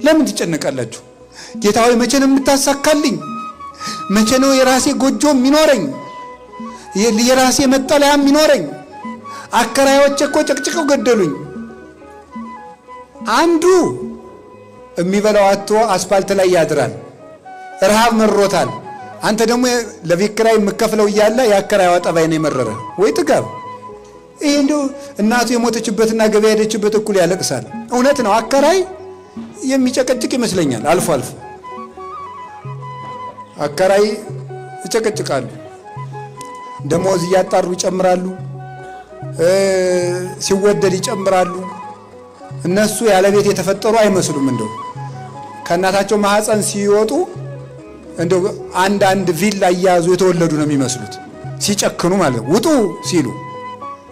ለምን ትጨነቃላችሁ? ጌታ ሆይ መቼ ነው የምታሳካልኝ? መቼ ነው የራሴ ጎጆ የሚኖረኝ? የራሴ መጠለያ የሚኖረኝ? አከራዮች እኮ ጨቅጭቀው ገደሉኝ። አንዱ የሚበላው አጥቶ አስፋልት ላይ ያድራል፣ ረሃብ መሮታል። አንተ ደግሞ ለቤት ኪራይ የምከፍለው እያለ የአከራይዋ ጠባይ ነው የመረረ ወይ ጥጋብ። ይሄ እንደው እናቱ የሞተችበትና ገበያ ሄደችበት እኩል ያለቅሳል። እውነት ነው። አከራይ የሚጨቀጭቅ ይመስለኛል። አልፎ አልፎ አከራይ ይጨቀጭቃሉ። ደሞዝ እያጣሩ ይጨምራሉ፣ ሲወደድ ይጨምራሉ። እነሱ ያለ ቤት የተፈጠሩ አይመስሉም። እንደው ከእናታቸው ማህፀን ሲወጡ እንደው አንድ ቪላ እያያዙ የተወለዱ ነው የሚመስሉት፣ ሲጨክኑ ማለት ነው። ውጡ ሲሉ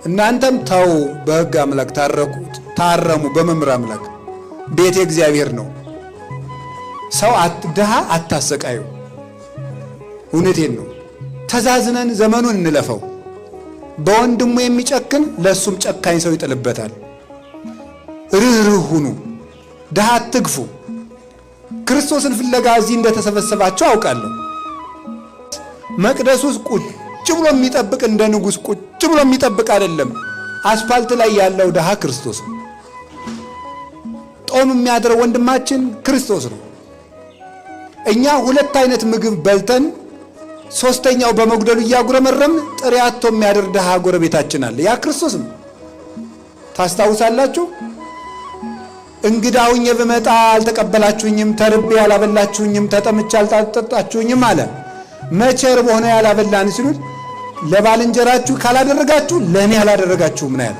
እናንተም ተው፣ በሕግ አምላክ ታረሙ፣ በመምህር አምላክ ቤት እግዚአብሔር ነው። ሰው ድሃ አታሰቃዩ። እውነቴን ነው። ተዛዝነን ዘመኑን እንለፈው። በወንድሙ የሚጨክን ለሱም ጨካኝ ሰው ይጥልበታል። ርህሩህ ሁኑ፣ ድሃ አትግፉ። ክርስቶስን ፍለጋ እዚህ እንደተሰበሰባቸው አውቃለሁ። መቅደስ ውስጥ ቁጭ ብሎ የሚጠብቅ እንደ ንጉሥ ቁጭ ብሎ የሚጠብቅ አይደለም። አስፋልት ላይ ያለው ድሃ ክርስቶስ ነው። ጦም የሚያድረው ወንድማችን ክርስቶስ ነው። እኛ ሁለት አይነት ምግብ በልተን ሶስተኛው በመጉደሉ እያጉረመረም ጥሬ አጥቶ የሚያድር ድሃ ጎረቤታችን አለ። ያ ክርስቶስ ነው። ታስታውሳላችሁ? እንግዳውኝ ብመጣ አልተቀበላችሁኝም፣ ተርቤ ያላበላችሁኝም፣ ተጠምቼ አልጠጣችሁኝም አለ። መቼ ርቦህ ነው ያላበላን ሲሉት ለባልንጀራችሁ ካላደረጋችሁ ለእኔ ያላደረጋችሁም ነው ያለ።